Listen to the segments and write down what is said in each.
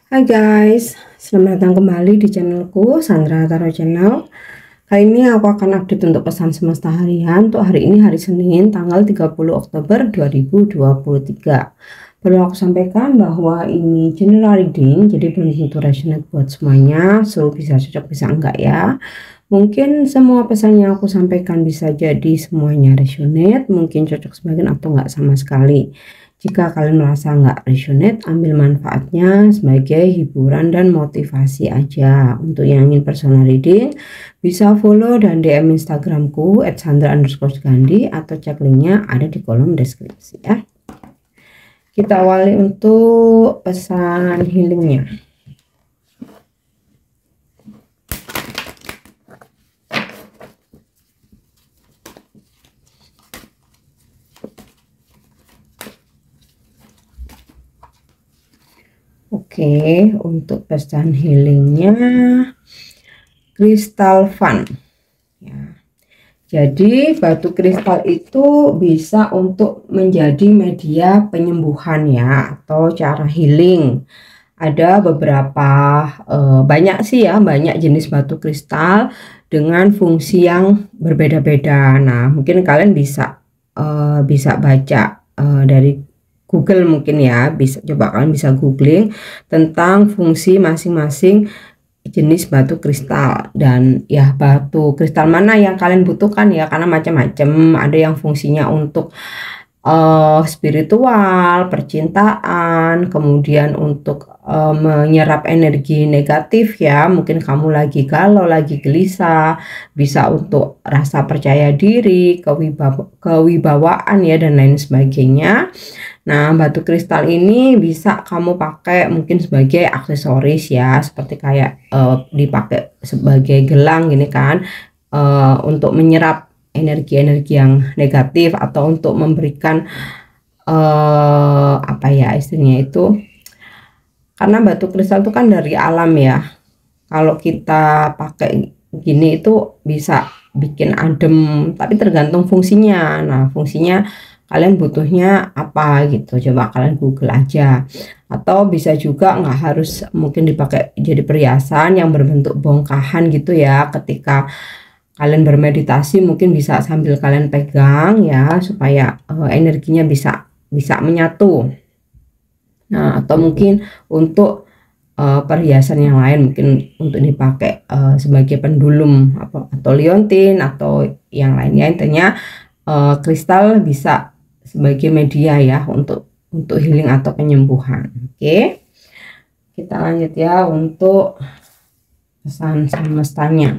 Hai guys, selamat datang kembali di channelku Sandra Tarot Channel. Kali ini aku akan update untuk pesan semesta harian untuk hari ini, hari Senin tanggal 30 Oktober 2023. Perlu aku sampaikan bahwa ini general reading, jadi belum tentu resonate buat semuanya, so bisa cocok bisa enggak ya. Mungkin semua pesan yang aku sampaikan bisa jadi semuanya resonate, mungkin cocok sebagian atau enggak sama sekali. Jika kalian merasa nggak resonate, ambil manfaatnya sebagai hiburan dan motivasi aja. Untuk yang ingin personal reading, bisa follow dan DM Instagramku @sandra_gandhi atau cek linknya ada di kolom deskripsi ya. Kita awali untuk pesan healingnya. Oke, untuk pesan healingnya kristal fun ya. Jadi batu kristal itu bisa untuk menjadi media penyembuhan ya, atau cara healing. Ada beberapa banyak sih ya, banyak jenis batu kristal dengan fungsi yang berbeda-beda. Nah, mungkin kalian bisa baca dari Google mungkin ya, bisa coba kalian bisa googling tentang fungsi masing-masing jenis batu kristal, dan ya batu kristal mana yang kalian butuhkan ya, karena macam-macam. Ada yang fungsinya untuk spiritual, percintaan, kemudian untuk menyerap energi negatif ya, mungkin kamu lagi galau, lagi gelisah, bisa untuk rasa percaya diri, kewibawaan ya, dan lain sebagainya. Nah, batu kristal ini bisa kamu pakai mungkin sebagai aksesoris ya, seperti kayak dipakai sebagai gelang gini kan, untuk menyerap energi-energi yang negatif, atau untuk memberikan apa ya istilahnya itu, karena batu kristal itu kan dari alam ya. Kalau kita pakai gini itu bisa bikin adem, tapi tergantung fungsinya. Nah, fungsinya kalian butuhnya apa gitu, coba kalian Google aja. Atau bisa juga nggak harus mungkin dipakai jadi perhiasan yang berbentuk bongkahan gitu ya. Ketika kalian bermeditasi mungkin bisa sambil kalian pegang ya, supaya energinya bisa menyatu. Nah, atau mungkin untuk perhiasan yang lain, mungkin untuk dipakai sebagai pendulum atau liontin atau yang lainnya. Intinya kristal bisa sebagai media ya untuk healing atau penyembuhan. Oke, kita lanjut ya untuk pesan semestanya.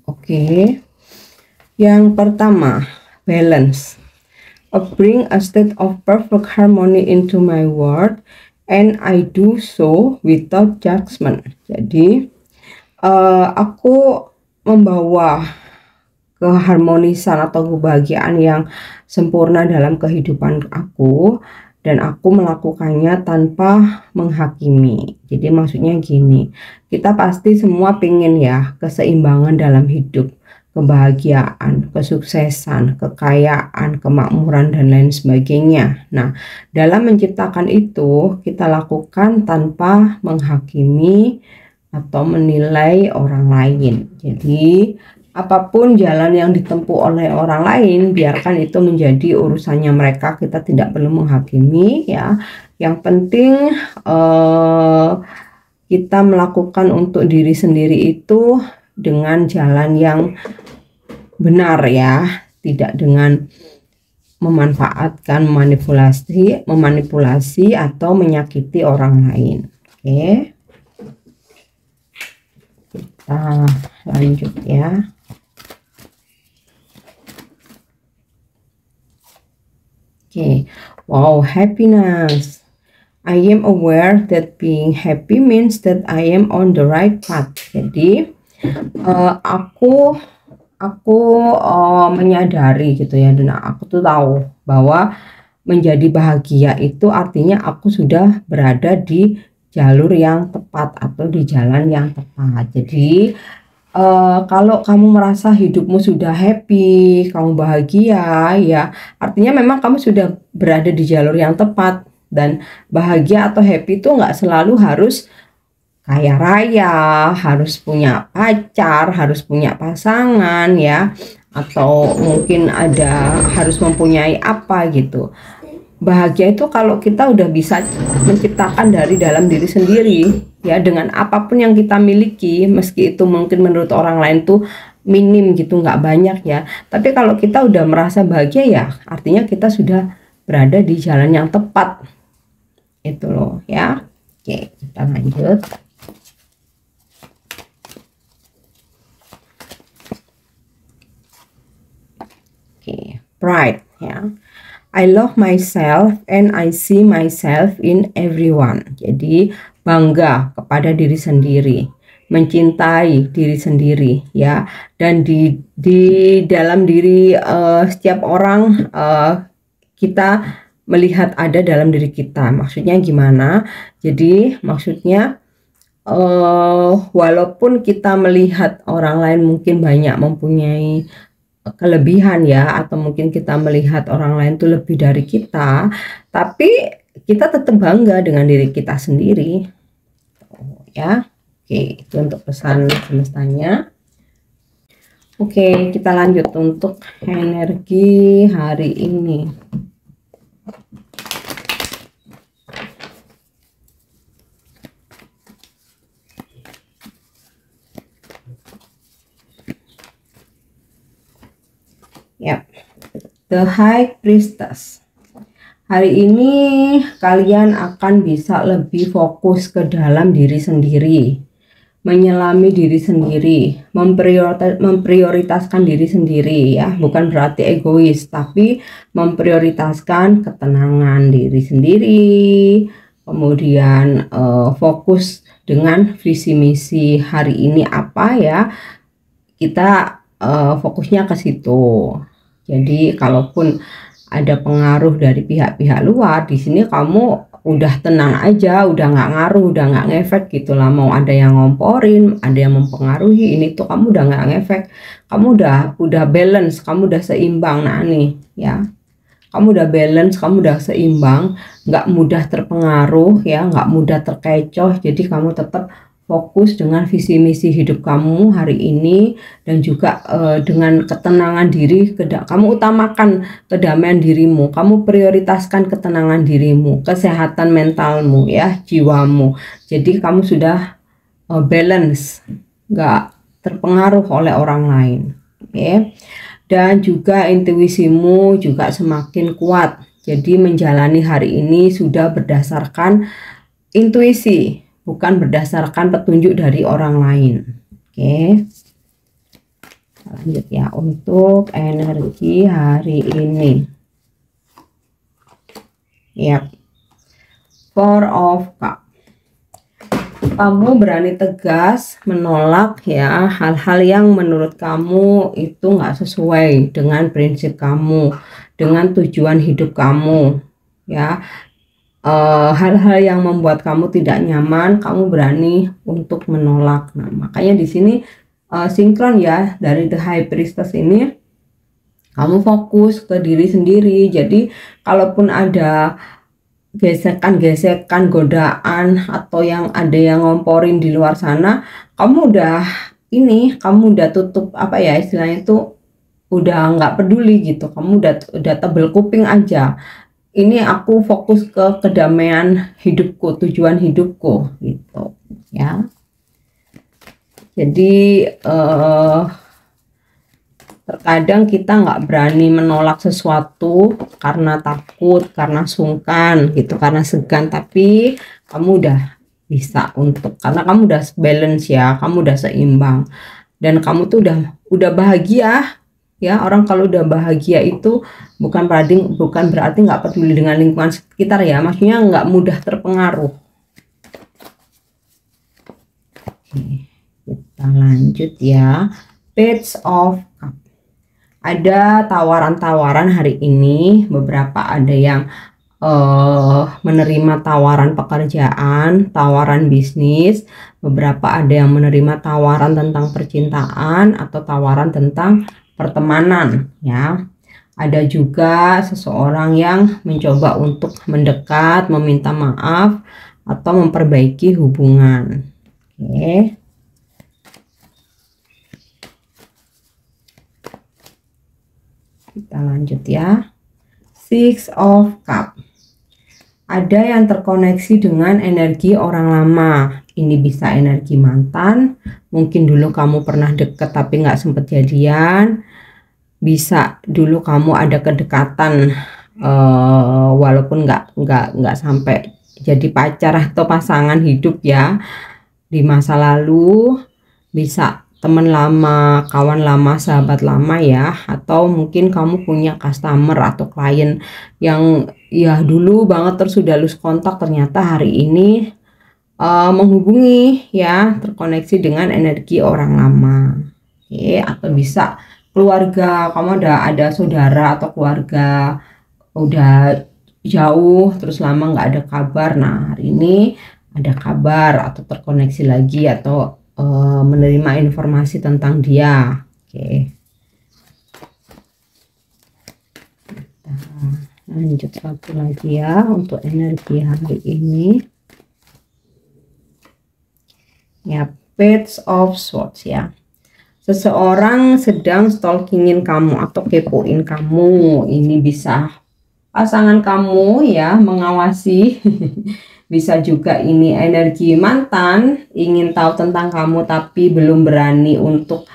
Oke, yang pertama, balance. Bring a state of perfect harmony into my world, and I do so without judgment. Jadi aku membawa keharmonisan atau kebahagiaan yang sempurna dalam kehidupan aku, dan aku melakukannya tanpa menghakimi. Jadi maksudnya gini, kita pasti semua pengen ya keseimbangan dalam hidup, kebahagiaan, kesuksesan, kekayaan, kemakmuran, dan lain sebagainya. Nah, dalam menciptakan itu kita lakukan tanpa menghakimi atau menilai orang lain. Jadi apapun jalan yang ditempuh oleh orang lain, biarkan itu menjadi urusannya mereka, kita tidak perlu menghakimi ya. Yang penting kita melakukan untuk diri sendiri itu dengan jalan yang benar ya, tidak dengan memanfaatkan, memanipulasi atau menyakiti orang lain. Oke, kita lanjut ya. Oke, wow, happiness. I am aware that being happy means that I am on the right path. Jadi aku menyadari gitu ya, dan aku tuh tahu bahwa menjadi bahagia itu artinya aku sudah berada di jalur yang tepat atau di jalan yang tepat. Jadi kalau kamu merasa hidupmu sudah happy, kamu bahagia, ya artinya memang kamu sudah berada di jalur yang tepat. Dan bahagia atau happy itu nggak selalu harus kaya raya, harus punya pacar, harus punya pasangan ya, atau mungkin harus mempunyai apa gitu. Bahagia itu kalau kita udah bisa menciptakan dari dalam diri sendiri ya, dengan apapun yang kita miliki, meski itu mungkin menurut orang lain tuh minim gitu, nggak banyak ya, tapi kalau kita udah merasa bahagia ya artinya kita sudah berada di jalan yang tepat, itu loh ya. Oke, kita lanjut. Oke, pride ya. I love myself and I see myself in everyone. Jadi bangga kepada diri sendiri, mencintai diri sendiri ya, dan di dalam diri setiap orang kita melihat ada dalam diri kita. Maksudnya gimana? Jadi maksudnya walaupun kita melihat orang lain mungkin banyak mempunyai kelebihan ya, atau mungkin kita melihat orang lain tuh lebih dari kita, tapi kita tetap bangga dengan diri kita sendiri ya. Oke, itu untuk pesan semestanya. Oke, kita lanjut untuk energi hari ini. Yap, The High Priestess. Hari ini kalian akan bisa lebih fokus ke dalam diri sendiri, menyelami diri sendiri, memprioritaskan diri sendiri ya, bukan berarti egois, tapi memprioritaskan ketenangan diri sendiri, kemudian fokus dengan visi misi hari ini apa ya, kita fokusnya ke situ. Jadi kalaupun ada pengaruh dari pihak-pihak luar, di sini kamu udah tenang aja, udah nggak ngaruh, udah nggak ngefek gitu lah. Mau ada yang ngomporin, ada yang mempengaruhi, ini tuh kamu udah nggak ngefek, kamu udah balance, kamu udah seimbang. Nah nih ya, kamu udah balance, kamu udah seimbang, nggak mudah terpengaruh ya, nggak mudah terkecoh. Jadi kamu tetap fokus dengan visi misi hidup kamu hari ini, dan juga dengan ketenangan diri, kamu utamakan kedamaian dirimu, kamu prioritaskan ketenangan dirimu, kesehatan mentalmu ya, jiwamu. Jadi kamu sudah balance, nggak terpengaruh oleh orang lain. Oke. Dan juga intuisimu juga semakin kuat. Jadi menjalani hari ini sudah berdasarkan intuisi, bukan berdasarkan petunjuk dari orang lain. Oke, lanjut ya untuk energi hari ini. Yap, Four of Cups. Kamu berani tegas menolak ya hal-hal yang menurut kamu itu nggak sesuai dengan prinsip kamu, dengan tujuan hidup kamu ya. Hal-hal yang membuat kamu tidak nyaman, kamu berani untuk menolak. Nah, makanya di sini sinkron ya, dari The High Priestess ini kamu fokus ke diri sendiri. Jadi kalaupun ada gesekan-gesekan, godaan, atau yang ada yang ngomporin di luar sana, kamu udah tutup apa ya istilahnya itu, udah nggak peduli gitu, kamu udah tebel kuping aja. Ini aku fokus ke kedamaian hidupku, tujuan hidupku gitu ya. Jadi terkadang kita nggak berani menolak sesuatu karena takut, karena sungkan gitu, karena segan, tapi kamu udah bisa karena kamu udah balance ya, kamu udah seimbang, dan kamu tuh udah bahagia ya. Orang kalau udah bahagia itu bukan berarti nggak peduli dengan lingkungan sekitar ya, maksudnya nggak mudah terpengaruh. Oke, kita lanjut ya. Page of Cups. Ada tawaran-tawaran hari ini, beberapa ada yang menerima tawaran pekerjaan, tawaran bisnis. Beberapa ada yang menerima tawaran tentang percintaan atau tawaran tentang pertemanan, ya. Ada juga seseorang yang mencoba untuk mendekat, meminta maaf, atau memperbaiki hubungan. Oke. Kita lanjut ya. Six of Cups. Ada yang terkoneksi dengan energi orang lama. Ini bisa energi mantan. Mungkin dulu kamu pernah deket tapi nggak sempet jadian. Bisa dulu kamu ada kedekatan, walaupun nggak sampai jadi pacar atau pasangan hidup ya. Di masa lalu bisa teman lama, kawan lama, sahabat lama ya, atau mungkin kamu punya customer atau klien yang ya dulu banget terus sudah lose kontak, ternyata hari ini menghubungi ya, terkoneksi dengan energi orang lama. Oke, atau bisa keluarga, kamu ada saudara atau keluarga udah jauh terus lama nggak ada kabar. Nah, hari ini ada kabar atau terkoneksi lagi atau menerima informasi tentang dia. Oke. Kita lanjut satu lagi ya untuk energi hari ini. Ya, Page of Swords ya. Seseorang sedang stalkingin kamu atau kepoin kamu. Ini bisa pasangan kamu ya, mengawasi. Bisa juga ini energi mantan, ingin tahu tentang kamu tapi belum berani untuk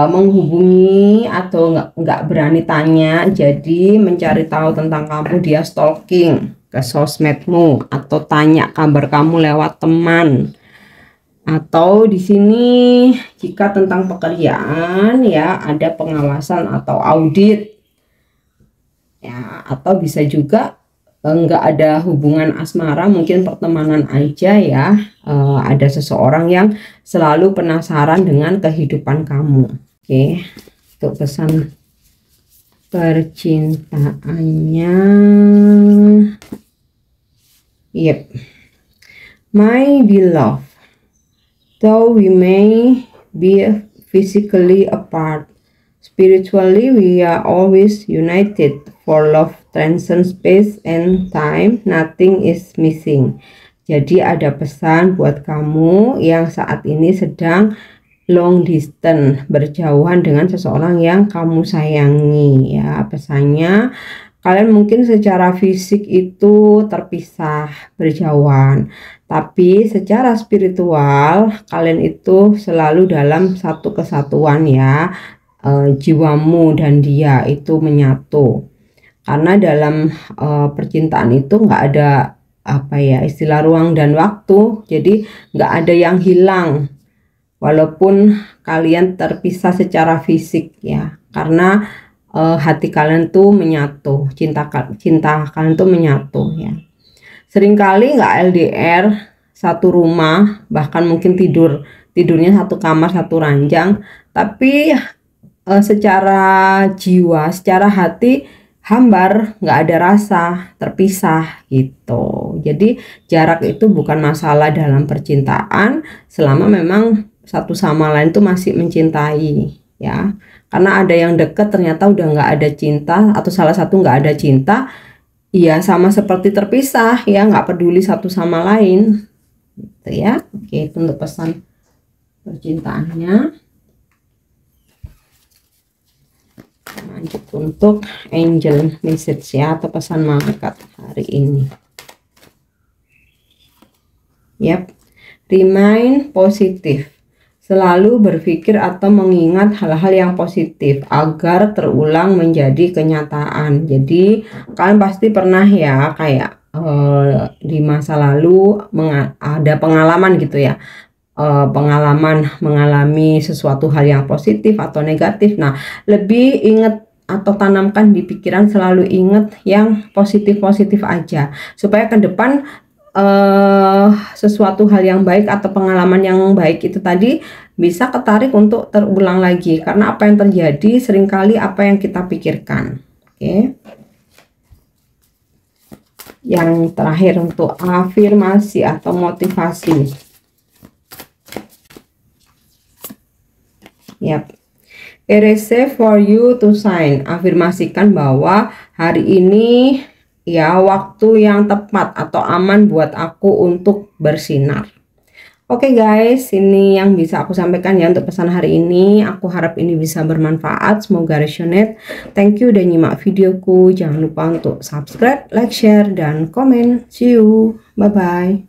menghubungi atau nggak berani tanya, jadi mencari tahu tentang kamu. Dia stalking ke sosmedmu atau tanya kabar kamu lewat teman. Atau di sini jika tentang pekerjaan ya, ada pengawasan atau audit ya, atau bisa juga nggak ada hubungan asmara, mungkin pertemanan aja ya. Ada seseorang yang selalu penasaran dengan kehidupan kamu. Oke, untuk pesan percintaannya, yep, my beloved, though we may be physically apart, spiritually we are always united. For love transcends space and time, nothing is missing. Jadi ada pesan buat kamu yang saat ini sedang long distance, berjauhan dengan seseorang yang kamu sayangi ya. Pesannya, kalian mungkin secara fisik itu terpisah, berjauhan, tapi secara spiritual kalian itu selalu dalam satu kesatuan ya. Jiwamu dan dia itu menyatu. Karena dalam percintaan itu nggak ada apa ya, istilah ruang dan waktu, jadi nggak ada yang hilang walaupun kalian terpisah secara fisik ya, karena hati kalian tuh menyatu, cinta kalian tuh menyatu ya. Seringkali nggak LDR, satu rumah, bahkan mungkin tidurnya satu kamar satu ranjang, tapi secara jiwa, secara hati hambar, nggak ada rasa, terpisah gitu. Jadi jarak itu bukan masalah dalam percintaan selama memang satu sama lain tuh masih mencintai ya. Karena ada yang deket ternyata udah nggak ada cinta, atau salah satu nggak ada cinta, ya sama seperti terpisah ya, nggak peduli satu sama lain gitu ya. Oke, itu untuk pesan percintaannya. Lanjut untuk angel message ya, atau pesan malaikat hari ini. Yap, remain positif. Selalu berpikir atau mengingat hal-hal yang positif agar terulang menjadi kenyataan. Jadi kalian pasti pernah ya kayak di masa lalu ada pengalaman gitu ya. Pengalaman mengalami sesuatu hal yang positif atau negatif. Nah, lebih ingat atau tanamkan di pikiran, selalu ingat yang positif-positif aja supaya ke depan sesuatu hal yang baik atau pengalaman yang baik itu tadi bisa ketarik untuk terulang lagi, karena apa yang terjadi seringkali apa yang kita pikirkan. Oke. Yang terakhir untuk afirmasi atau motivasi. Yap. It is safe for you to shine. Afirmasikan bahwa hari ini ya waktu yang tepat atau aman buat aku untuk bersinar. Oke guys, ini yang bisa aku sampaikan ya untuk pesan hari ini. Aku harap ini bisa bermanfaat, semoga resonate. Thank you udah nyimak videoku. Jangan lupa untuk subscribe, like, share, dan komen. See you, bye-bye.